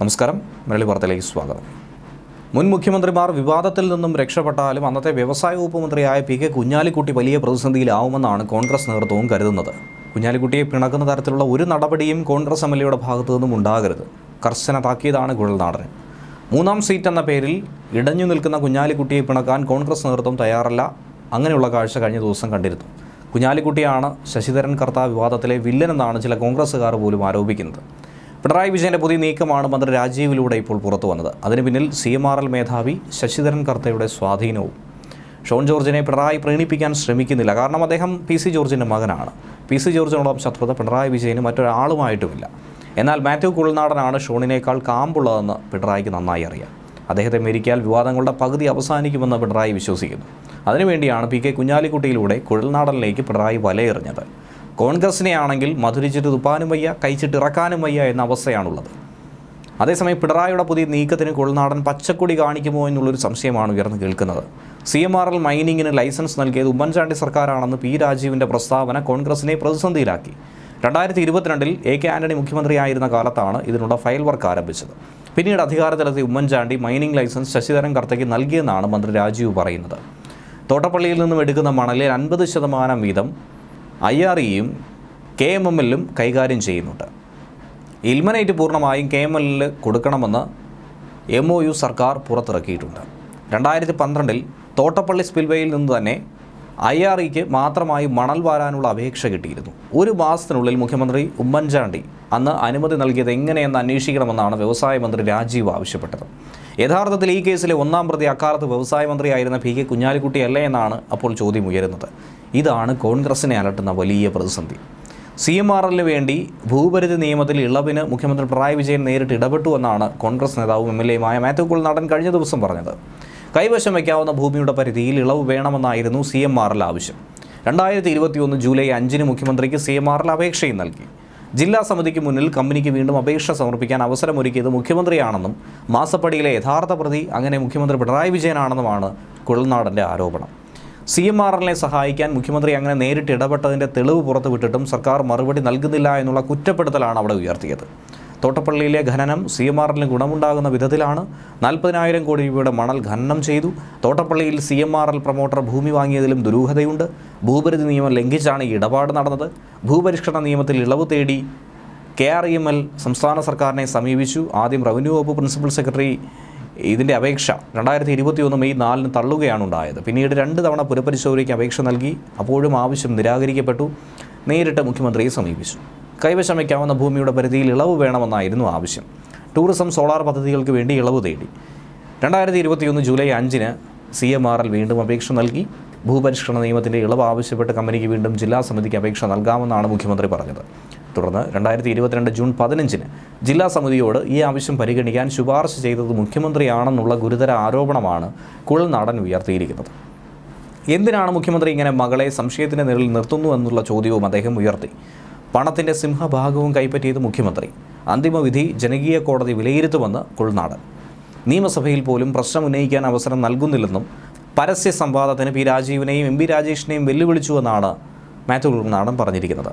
നമസ്കാരം, മലയാളി വാർത്തയിലേക്ക് സ്വാഗതം. മുൻ മുഖ്യമന്ത്രിമാർ വിവാദത്തിൽ നിന്നും രക്ഷപ്പെട്ടാലും അന്നത്തെ വ്യവസായ വകുപ്പ് മന്ത്രിയായ പി കെ കുഞ്ഞാലിക്കുട്ടി വലിയ പ്രതിസന്ധിയിലാവുമെന്നാണ് കോൺഗ്രസ് നേതൃത്വവും കരുതുന്നത്. കുഞ്ഞാലിക്കുട്ടിയെ പിണക്കുന്ന തരത്തിലുള്ള ഒരു നടപടിയും കോൺഗ്രസ് എംഎൽഎയുടെ ഭാഗത്തു നിന്നും ഉണ്ടാകരുത്. കർശന താക്കീതാണ് കുഴൽനാടന്. 3ാം സീറ്റ് എന്ന പേരിൽ ഇടഞ്ഞു നിൽക്കുന്ന കുഞ്ഞാലിക്കുട്ടിയെ പിണക്കാൻ കോൺഗ്രസ് നേതൃത്വം തയ്യാറല്ല. അങ്ങനെയുള്ള കാഴ്ച കഴിഞ്ഞ ദിവസം കണ്ടിരുന്നു. കുഞ്ഞാലിക്കുട്ടിയാണ് ശശിധരൻ കർത്ത വിവാദത്തിലെ വില്ലനെന്നാണ് ചില കോൺഗ്രസ്സുകാർ പോലും ആരോപിക്കുന്നത്. പിണറായി വിജയൻ്റെ പുതിയ നീക്കമാണ് മന്ത്രി രാജീവിലൂടെ ഇപ്പോൾ പുറത്തു വന്നത്. അതിന് പിന്നിൽ CMRL മേധാവി ശശിധരൻ കർത്തയുടെ സ്വാധീനവും. ഷോൺ ജോർജിനെ പിണറായി പ്രീണിപ്പിക്കാൻ ശ്രമിക്കുന്നില്ല. കാരണം അദ്ദേഹം PC ജോർജിൻ്റെ മകനാണ്. PC ജോർജിനോടൊപ്പം ശത്രുത പിണറായി വിജയന് മറ്റൊരാളുമായിട്ടുമില്ല. എന്നാൽ മാത്യു കുഴൽനാടനാണ് ഷോണിനേക്കാൾ കാമ്പുള്ളതെന്ന് പിണറായിക്ക് നന്നായി അറിയാം. അദ്ദേഹത്തെ മെരിക്കാൽ വിവാദങ്ങളുടെ പകുതി അവസാനിക്കുമെന്ന് പിണറായി വിശ്വസിക്കുന്നു. അതിനുവേണ്ടിയാണ് പി കെ കുഞ്ഞാലിക്കുട്ടിയിലൂടെ കുഴൽനാടനിലേക്ക് പിണറായി വലയെറിഞ്ഞത്. കോൺഗ്രസിനെ ആണെങ്കിൽ മധുരിച്ചിട്ട് തുപ്പാനും വയ്യ, കഴിച്ചിട്ട് ഇറക്കാനും വയ്യ എന്ന അവസ്ഥയാണുള്ളത്. അതേസമയം പിണറായിയുടെ പുതിയ നീക്കത്തിന് കുഴൽനാടൻ പച്ചക്കൊടി കാണിക്കുമോ എന്നുള്ളൊരു സംശയമാണ് ഉയർന്നു കേൾക്കുന്നത്. CMRL മൈനിങ്ങിന് ലൈസൻസ് നൽകിയത് ഉമ്മൻചാണ്ടി സർക്കാരാണെന്ന് P രാജീവിൻ്റെ പ്രസ്താവന കോൺഗ്രസിനെ പ്രതിസന്ധിയിലാക്കി. 2022 AK ആന്റണി മുഖ്യമന്ത്രിയായിരുന്ന കാലത്താണ് ഇതിനുള്ള ഫയൽ വർക്ക് ആരംഭിച്ചത്. പിന്നീട് അധികാരത്തിലെത്തിയ ഉമ്മൻചാണ്ടി മൈനിങ് ലൈസൻസ് ശശിധരൻ കർത്തയ്ക്ക് നൽകിയെന്നാണ് മന്ത്രി രാജീവ് പറയുന്നത്. തോട്ടപ്പള്ളിയിൽ നിന്നും എടുക്കുന്ന മണലിൽ 50% വീതം IREയും KMMLലും കൈകാര്യം ചെയ്യുന്നുണ്ട്. ഇൽമനൈറ്റ് പൂർണ്ണമായും KMML കൊടുക്കണമെന്ന് MOU സർക്കാർ പുറത്തിറക്കിയിട്ടുണ്ട്. 2012 തോട്ടപ്പള്ളി സ്പിൽവേയിൽ നിന്ന് തന്നെ IREക്ക് മാത്രമായി മണൽ വാരാനുള്ള അപേക്ഷ കിട്ടിയിരുന്നു. ഒരു മാസത്തിനുള്ളിൽ മുഖ്യമന്ത്രി ഉമ്മൻചാണ്ടി അന്ന് അനുമതി നൽകിയത് എങ്ങനെയെന്ന് അന്വേഷിക്കണമെന്നാണ് വ്യവസായ മന്ത്രി രാജീവ് ആവശ്യപ്പെട്ടത്. യഥാർത്ഥത്തിൽ ഈ കേസിലെ 1ാം പ്രതി അക്കാലത്ത് വ്യവസായ മന്ത്രിയായിരുന്ന പി കെ കുഞ്ഞാലിക്കുട്ടിയല്ലേ എന്നാണ് അപ്പോൾ ചോദ്യം ഉയരുന്നത്. ഇതാണ് കോൺഗ്രസിനെ അലട്ടുന്ന വലിയ പ്രതിസന്ധി. CMRLന് വേണ്ടി ഭൂപരിധി നിയമത്തിൽ ഇളവിന് മുഖ്യമന്ത്രി പിണറായി വിജയൻ നേരിട്ട് ഇടപെട്ടുവെന്നാണ് കോൺഗ്രസ് നേതാവും MLAയുമായ മാത്യു കുഴൽനാടൻ കഴിഞ്ഞ ദിവസം പറഞ്ഞത്. കൈവശം വയ്ക്കാവുന്ന ഭൂമിയുടെ പരിധിയിൽ ഇളവ് വേണമെന്നായിരുന്നു CMRL ആവശ്യം. 2021 ജൂലൈ 5 മുഖ്യമന്ത്രിക്ക് CMRL അപേക്ഷയും നൽകി. ജില്ലാ സമിതിക്ക് മുന്നിൽ കമ്പനിക്ക് വീണ്ടും അപേക്ഷ സമർപ്പിക്കാൻ അവസരമൊരുക്കിയത് മുഖ്യമന്ത്രിയാണെന്നും മാസപ്പടിയിലെ യഥാർത്ഥ പ്രതി അങ്ങനെ മുഖ്യമന്ത്രി പിണറായി വിജയനാണെന്നുമാണ് കുഴൽനാടൻ്റെ ആരോപണം. CMRLനെ സഹായിക്കാൻ മുഖ്യമന്ത്രി അങ്ങനെ നേരിട്ട് ഇടപെട്ടതിൻ്റെ തെളിവ് പുറത്തുവിട്ടിട്ടും സർക്കാർ മറുപടി നൽകുന്നില്ല എന്നുള്ള കുറ്റപ്പെടുത്തലാണ് അവിടെ ഉയർത്തിയത്. തോട്ടപ്പള്ളിയിലെ ഖനനം CMRLന് ഗുണമുണ്ടാകുന്ന വിധത്തിലാണ്. 40,000 കോടി രൂപയുടെ മണൽ ഖനനം ചെയ്തു. തോട്ടപ്പള്ളിയിൽ CMRL പ്രൊമോട്ടർ ഭൂമി വാങ്ങിയതിലും ദുരൂഹതയുണ്ട്. ഭൂപരിധി നിയമം ലംഘിച്ചാണ് ഈ ഇടപാട് നടന്നത്. ഭൂപരിഷ്കരണ നിയമത്തിൽ ഇളവ് തേടി KREML സംസ്ഥാന സർക്കാരിനെ സമീപിച്ചു. ആദ്യം റവന്യൂ വകുപ്പ് പ്രിൻസിപ്പൽ സെക്രട്ടറി ഇതിൻ്റെ അപേക്ഷ 2021 മെയ് 4 തള്ളുകയാണ് ഉണ്ടായത്. പിന്നീട് 2 തവണ പുനഃപരിശോധനയ്ക്ക് അപേക്ഷ നൽകി. അപ്പോഴും ആവശ്യം നിരാകരിക്കപ്പെട്ടു. നേരിട്ട് മുഖ്യമന്ത്രിയെ സമീപിച്ചു. കൈവശം വയ്ക്കാവുന്ന ഭൂമിയുടെ പരിധിയിൽ ഇളവ് വേണമെന്നായിരുന്നു ആവശ്യം. ടൂറിസം, സോളാർ പദ്ധതികൾക്ക് വേണ്ടി ഇളവ് തേടി. 2021 ജൂലൈ 5 CMRL വീണ്ടും അപേക്ഷ നൽകി. ഭൂപരിഷ്കരണ നിയമത്തിൻ്റെ ഇളവ് ആവശ്യപ്പെട്ട് കമ്പനിക്ക് വീണ്ടും ജില്ലാ സമിതിക്ക് അപേക്ഷ നൽകാമെന്നാണ് മുഖ്യമന്ത്രി പറഞ്ഞത്. തുടർന്ന് 2022 ജൂൺ 15 ജില്ലാ സമിതിയോട് ഈ ആവശ്യം പരിഗണിക്കാൻ ശുപാർശ ചെയ്തത് മുഖ്യമന്ത്രിയാണെന്നുള്ള ഗുരുതര ആരോപണമാണ് കുഴൽനാടൻ ഉയർത്തിയിരിക്കുന്നത്. എന്തിനാണ് മുഖ്യമന്ത്രി ഇങ്ങനെ മകളെ സംശയത്തിൻ്റെ നിഴലിൽ നിർത്തുന്നു എന്നുള്ള ചോദ്യവും അദ്ദേഹം ഉയർത്തി. പണത്തിൻ്റെ സിംഹഭാഗവും കൈപ്പറ്റിയത് മുഖ്യമന്ത്രി. അന്തിമവിധി ജനകീയ കോടതി വിലയിരുത്തുമെന്ന് കുഴൽനാടൻ. നിയമസഭയിൽ പോലും പ്രശ്നം ഉന്നയിക്കാൻ അവസരം നൽകുന്നില്ലെന്നും പരസ്യ സംവാദത്തിന് P രാജീവിനെയും MP രാജേഷിനെയും വെല്ലുവിളിച്ചുവെന്നാണ് മാത്യു കുഴൽനാടൻ പറഞ്ഞിരിക്കുന്നത്.